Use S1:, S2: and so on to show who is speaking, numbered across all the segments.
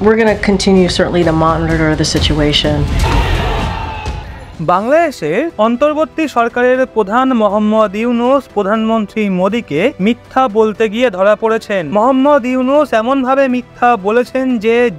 S1: We're going to continue certainly to monitor the situation.
S2: বাংলাদেশের অন্তর্বর্তী সরকারের প্রধান মোহাম্মদ ইউনূস প্রধানমন্ত্রী মোদীকে মিথ্যা বলতে গিয়ে ধরা পড়েছেন। মোহাম্মদ ইউনূস এমনভাবে মিথ্যা বলেছেন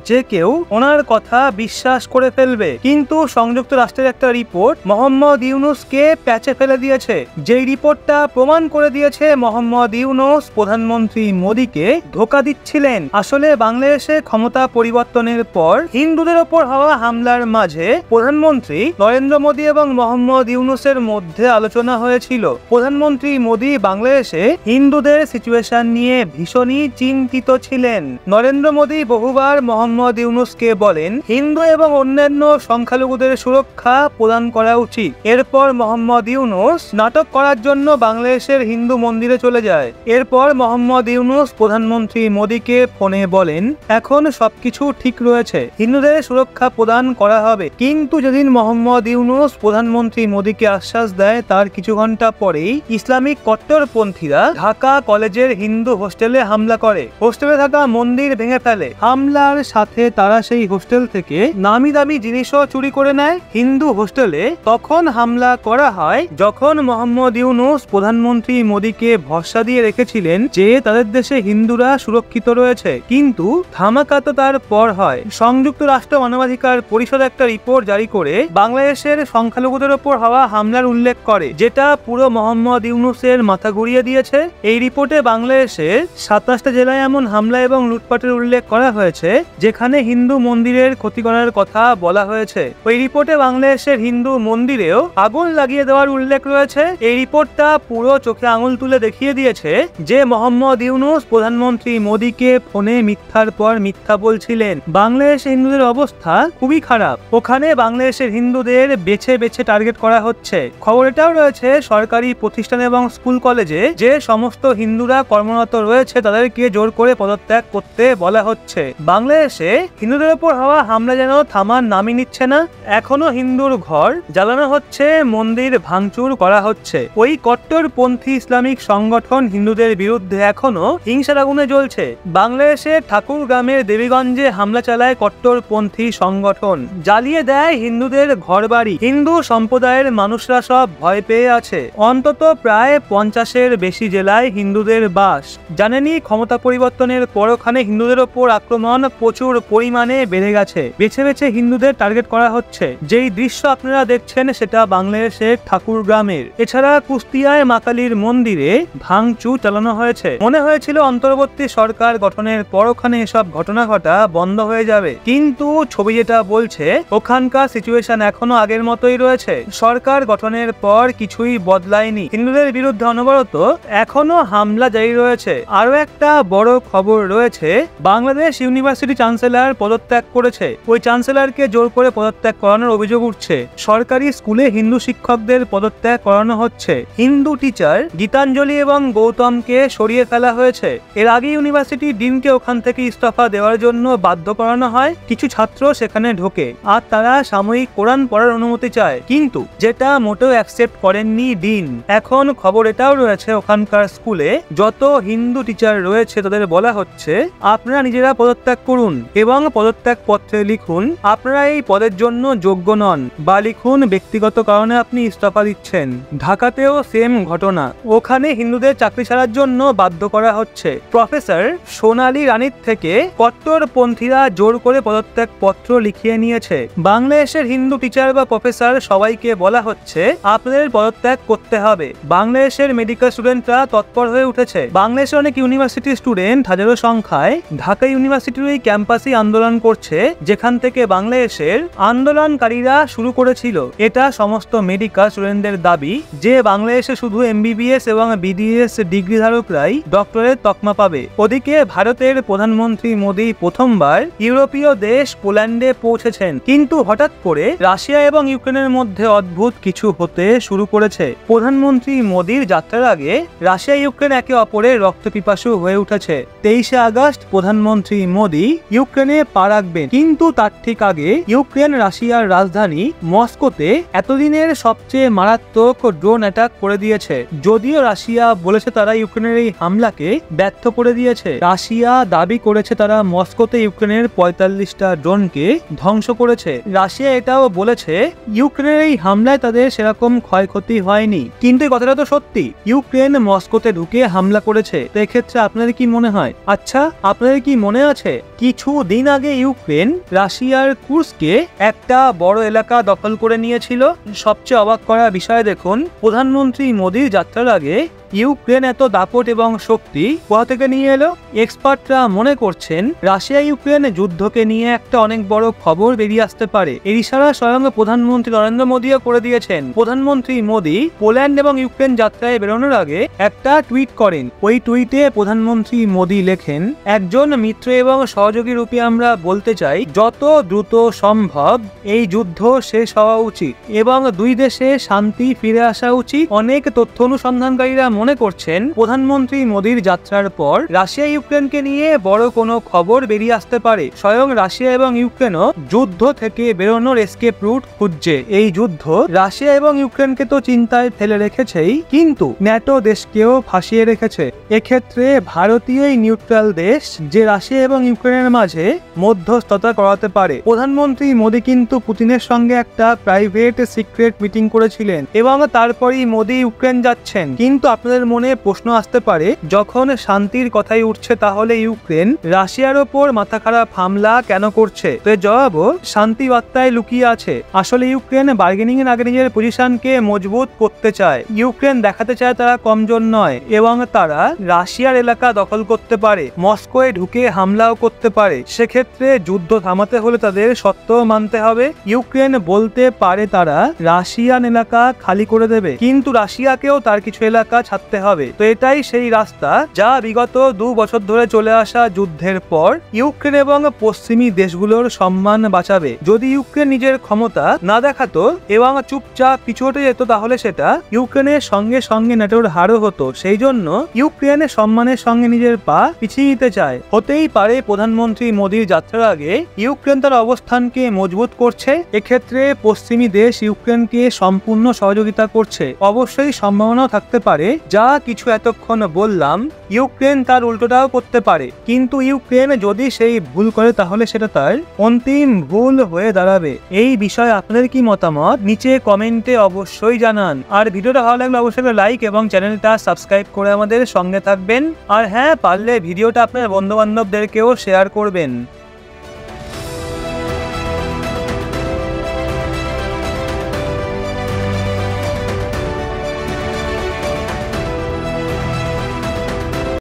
S2: যে কেউ ওনার কথা বিশ্বাস করে ফেলবে। কিন্তু সংযুক্ত রাষ্ট্রের একটা রিপোর্ট মোহাম্মদ ইউনূসকে প্যাচে ফেলে দিয়েছে। যেই রিপোর্টটা প্রমাণ করে দিয়েছে মোহাম্মদ ইউনূস প্রধানমন্ত্রী মোদীকে ধোঁকা দিচ্ছিলেন। আসলে বাংলাদেশে ক্ষমতা পরিবর্তনের পর হিন্দুদের ওপর হওয়া হামলার মাঝে প্রধানমন্ত্রী নরেন্দ্র মোদী এবং মোহাম্মদ ইউনূসের মধ্যে আলোচনা হয়েছিল। প্রধানমন্ত্রী মোদী বাংলাদেশে হিন্দুদের সিচুয়েশন নিয়ে ভীষণই চিন্তিত ছিলেন। নরেন্দ্র মোদী বহুবার মোহাম্মদ ইউনূসকে বলেন হিন্দু এবং অন্যান্য সংখ্যালঘুদের সুরক্ষা প্রদান করা উচিত। এরপর মোহাম্মদ ইউনূস নাটক করার জন্য বাংলাদেশের হিন্দু মন্দিরে চলে যায়। এরপর মোহাম্মদ ইউনূস প্রধানমন্ত্রী মোদীকে ফোনে বলেন এখন সবকিছু ঠিক রয়েছে, হিন্দুদের সুরক্ষা প্রদান করা হবে। কিন্তু যেদিন মোহাম্মদ ইউনূস প্রধানমন্ত্রী মোদীকে আশ্বাস দেয় তার কিছু ঘন্টা পরেই ইসলামিক কট্টরপন্থীরা ঢাকা কলেজের হিন্দু হোস্টেলে হামলা করে। হোস্টেলে থাকা মন্দির ভেঙে ফেলে। হামলার সাথে তারা সেই হোস্টেল থেকে নামি দামি জিনিসও চুরি করে নেয় হিন্দু হোস্টেলে। তখন হামলা করা হয় যখন মোহাম্মদ ইউনূস প্রধানমন্ত্রী মোদীকে ভরসা দিয়ে রেখেছিলেন যে তাদের দেশে হিন্দুরা সুরক্ষিত রয়েছে। কিন্তু ধামাকা তো তার পর হয়। সংযুক্ত রাষ্ট্র মানবাধিকার পরিষদ একটা রিপোর্ট জারি করে বাংলাদেশের সংখ্যালঘুদের ওপর হওয়া হামলার উল্লেখ করে, যেটা পুরো মোহাম্মদ ইউনূসের মাথা ঘুরিয়ে দিয়েছে। এই রিপোর্টে বাংলাদেশের 27টা জেলায় এমন হামলা এবং লুটপাটের উল্লেখ করা হয়েছে যেখানে হিন্দু মন্দিরের ক্ষতি করার কথা বলা হয়েছে। ওই রিপোর্টে বাংলাদেশের হিন্দু মন্দিরেও আগুন লাগিয়ে দেওয়ার উল্লেখ রয়েছে। এই রিপোর্টটা পুরো চোখে আঙুল তুলে দেখিয়ে দিয়েছে যে মোহাম্মদ ইউনূস প্রধানমন্ত্রী মোদীকে ফোনে মিথ্যার পর মিথ্যা বলছিলেন। বাংলাদেশের হিন্দুদের অবস্থা খুবই খারাপ। ওখানে বাংলাদেশের হিন্দুদের বেছে বেছে টার্গেট করা হচ্ছে। খবর এটাও রয়েছে সরকারি প্রতিষ্ঠান এবং স্কুল কলেজে যে সমস্ত হিন্দুরা কর্মরত রয়েছে তাদেরকে জোর করে পদত্যাগ করতে বলা হচ্ছে। বাংলাদেশে হিন্দুদের উপর হওয়া হামলা যেন থামার নামই নিচ্ছে না। এখনো হিন্দুর ঘর জ্বালানো হচ্ছে, মন্দির ভাঙচুর করা হচ্ছে। ওই কট্টরপন্থী ইসলামিক সংগঠন হিন্দুদের বিরুদ্ধে এখনো হিংসার আগুনে জ্বলছে। বাংলাদেশে ঠাকুরগ্রামের দেবীগঞ্জে হামলা চালায় কট্টরপন্থী সংগঠন, জ্বালিয়ে দেয় হিন্দুদের ঘরবাড়ি। হিন্দু সম্প্রদায়ের মানুষরা সব ভয় পেয়ে আছে। অন্তত প্রায় 50-এর বেশি জেলায় হিন্দুদের বাস। জানেনই ক্ষমতা পরিবর্তনের পর ওখানে হিন্দুদের ওপর আক্রমণ প্রচুর পরিমাণে বেড়ে গেছে। বেছে বেছে হিন্দুদের টার্গেট করা হচ্ছে। যেই দৃশ্য আপনারা দেখছেন সেটা বাংলাদেশের ঠাকুরগ্রামের। এছাড়া কুষ্টিয়ায় মা কালীর মন্দিরে ভাঙচুর চালানো হয়েছে। মনে হয়েছিল অন্তর্বর্তী সরকার গঠনের পর ওখানে এসব ঘটনা ঘটা বন্ধ হয়ে যাবে, কিন্তু ছবি যেটা বলছে ওখানকার সিচুয়েশন এখনো আগের মতোই রয়েছে। সরকার গঠনের পর কিছুই বদলায়নি। হিন্দুদের বিরুদ্ধে অনবরত এখনো হামলা জারি রয়েছে। আরো একটা বড় খবর রয়েছে, বাংলাদেশ ইউনিভার্সিটি চ্যান্সেলর পদত্যাগ করেছে। ওই চ্যান্সেলরকে জোর করে পদত্যাগ করানোর অভিযোগ উঠছে। সরকারি স্কুলে হিন্দু শিক্ষকদের পদত্যাগ করানো হচ্ছে। হিন্দু টিচার গীতাঞ্জলি এবং গৌতমকে সরিয়ে ফেলা হয়েছে। এর আগে ইউনিভার্সিটি ডিনকে ওখান থেকে ইস্তফা দেওয়ার জন্য বাধ্য করানো হয়। কিছু ছাত্র সেখানে ঢোকে আর তারা সাময়িক কোরআন পড়ার অনুমতি চায়, কিন্তু যেটা মোটেও অ্যাকসেপ্ট করেননি ডিন। এখন খবর এটাও রয়েছে ওখানকার স্কুলে যত হিন্দু টিচার রয়েছে তাদের বলা হচ্ছে আপনারা নিজেরা পদত্যাগ করুন এবং পদত্যাগ পত্রে লিখুন আপনারা এই পদের জন্য যোগ্য নন, বা লিখুন ব্যক্তিগত কারণে আপনি ইস্তফা দিচ্ছেন। ঢাকাতেও সেম ঘটনা। ওখানে হিন্দুদের চাকরি ছাড়ার জন্য বাধ্য করা হচ্ছে। প্রফেসর সোনালী রানীর থেকে কট্টরপন্থীরা জোর করে পদত্যাগ পত্র লিখিয়ে নিয়েছে। বাংলাদেশের হিন্দু টিচার বা প্রফেসর সবাইকে বলা হচ্ছে আপনাদের পদত্যাগ করতে হবে। বাংলাদেশের মেডিকেল স্টুডেন্টরা তৎপর হয়ে উঠেছে। বাংলাদেশের অনেক ইউনিভার্সিটি স্টুডেন্ট হাজারো সংখ্যায় ঢাকা ইউনিভার্সিটির এই ক্যাম্পাসে আন্দোলন করছে, যেখান থেকে বাংলাদেশের আন্দোলনকারীরা শুরু করেছিল। এটা সমস্ত মেডিকেল স্টুডেন্টদের দাবি যে বাংলাদেশে শুধু এমবিবিএস এবং বিডিএস ডিগ্রি ধারকরাই ডক্টরেট তকমা পাবে। ওদিকে ভারতের প্রধানমন্ত্রী মোদী প্রথমবার ইউরোপীয় দেশ পোল্যান্ডে পৌঁছেছেন, কিন্তু হঠাৎ করে রাশিয়া এবং ইউক্রেনের মধ্যে অদ্ভুত কিছু হতে শুরু করেছে। প্রধানমন্ত্রী মোদীর যাত্রার আগে রাশিয়া ইউক্রেন একে অপরের রক্তপিপাসু হয়ে উঠেছে। 23শে আগস্ট প্রধানমন্ত্রী মোদী ইউক্রেনে পা রাখবেন, কিন্তু তার ঠিক আগে ইউক্রেন রাশিয়ার রাজধানী মস্কোতে এতদিনের সবচেয়ে মারাত্মক ড্রোন অ্যাটাক করে দিয়েছে। যদিও রাশিয়া বলেছে তারা ইউক্রেনের এই হামলাকে ব্যর্থ করে দিয়েছে। রাশিয়া দাবি করেছে তারা মস্কোতে ইউক্রেনের 45টা ড্রোনকে ধ্বংস করেছে। রাশিয়া এটাও বলেছে ইউক্রেনের এই হামলায় তাদের সেরকম ক্ষয়ক্ষতি হয়নি, কিন্তু এই কথাটা তো সত্যি। ইউক্রেন মস্কোতে ঢুকে হামলা করেছে। তো এক্ষেত্রে আপনাদের কি মনে হয়? আচ্ছা, আপনাদের কি মনে আছে কিছু দিন আগে ইউক্রেন রাশিয়ার কুর্স্কে একটা বড় এলাকা দখল করে নিয়েছিল? সবচেয়ে অবাক করা বিষয় দেখুন, প্রধানমন্ত্রী মোদীর যাত্রার আগে ইউক্রেন এত দাপট এবং শক্তি কোথা থেকে নিয়ে এলো? এক্সপার্টরা মনে করছেন রাশিয়া ইউক্রেন যুদ্ধকে নিয়ে একটা অনেক বড় খবর বেরিয়ে আসতে পারে। এর ইশারা স্বয়ং প্রধানমন্ত্রী নরেন্দ্র মোদীও করে দিয়েছেন। প্রধানমন্ত্রী মোদী পোল্যান্ড এবং ইউক্রেন যাত্রায় বেরোনোর আগে একটা টুইট করেন। ওই টুইটে প্রধানমন্ত্রী মোদী লেখেন, একজন মিত্র এবং সহযোগী রূপে আমরা বলতে চাই যত দ্রুত সম্ভব এই যুদ্ধ শেষ হওয়া উচিত এবং দুই দেশে শান্তি ফিরে আসা উচিত। অনেক তথ্য অনুসন্ধানকারীরা মনে করছেন প্রধানমন্ত্রী মোদীর যাত্রার পর রাশিয়া ইউক্রেনকে নিয়ে বড় কোনো খবর বেরিয়ে আসতে পারে। স্বয়ং রাশিয়া এবং ইউক্রেনও যুদ্ধ থেকে বেরোনোর এসকেপ রুট খুঁজছে। এই যুদ্ধ রাশিয়া এবং ইউক্রেনকে তো চিন্তায় ফেলে রেখেছেই, কিন্তু ন্যাটো দেশকেও ফাঁসিয়ে রেখেছে। এক্ষেত্রে ভারতীয় নিউট্রাল দেশ যে রাশিয়া এবং ইউক্রেনের মাঝে মধ্যস্থতা করাতে পারে। প্রধানমন্ত্রী মোদী কিন্তু পুতিনের সঙ্গে একটা প্রাইভেট সিক্রেট মিটিং করেছিলেন এবং তারপরই মোদী ইউক্রেন যাচ্ছেন। কিন্তু আপনাদের মনে প্রশ্ন আসতে পারে, যখন শান্তির কথাই উঠছে তাহলে ইউক্রেন রাশিয়ার ওপর মাথা খারাপ হামলা কেন করছে? তো এর জবাবও শান্তি বার্তায় লুকিয়ে আছে। আসলে ইউক্রেন বার্গেনিং এর আগে নিজের পজিশনকে মজবুত করতে চায়। ইউক্রেন দেখাতে চায় তারা কমজোর নয় এবং তারা রাশিয়ার এলাকা দখল করতে পারে, মস্কোয় ঢুকে হামলাও করতে পারে। সেক্ষেত্রে যুদ্ধ থামাতে হলে তাদের শর্ত মানতে হবে। ইউক্রেন বলতে পারে তারা রাশিয়ান এলাকা খালি করে দেবে, কিন্তু রাশিয়াকেও তার কিছু এলাকা ছাড়তে হবে। তো এটাই সেই রাস্তা যা বিগত 2 বছর ধরে চলে আসা যুদ্ধের পর ইউক্রেন এবং পশ্চিমী দেশগুলোর সম্মান বাঁচাবে। যদি ইউক্রেন নিজের ক্ষমতা না দেখাতো এবং চুপচাপ পিছু হটে যেত, তাহলে সেটা ইউক্রেনের সঙ্গে সঙ্গে ন্যাটোর হারও হতো। সেই জন্য ইউক্রেন সম্মানের সঙ্গে নিজের পা পিছিয়ে দিতে চায়। হতেই পারে প্রধানমন্ত্রী মোদীর যাত্রার আগে ইউক্রেন তার অবস্থানকে মজবুত করছে। এক্ষেত্রে পশ্চিমী দেশ ইউক্রেনকে সম্পূর্ণ সহযোগিতা করছে। অবশ্যই সম্ভাবনাও থাকতে পারে যা কিছু এতক্ষণ বললাম ইউক্রেন তার উল্টোটাও করতে পারে, কিন্তু ইউক্রেন যদি সেই ভুল করে তাহলে সেটা তার অন্তিম ভুল হয়ে দাঁড়াবে। এই বিষয়ে আপনাদের কি মতামত নিচে কমেন্টে অবশ্যই জানান। আর ভিডিওটা ভালো লাগলে অবশ্যই লাইক এবং চ্যানেলটা সাবস্ক্রাইব করে আমাদের সঙ্গে থাকবেন। আর হ্যাঁ, পারলে ভিডিওটা আপনার বন্ধু বান্ধবদেরকেও শেয়ার করবেন।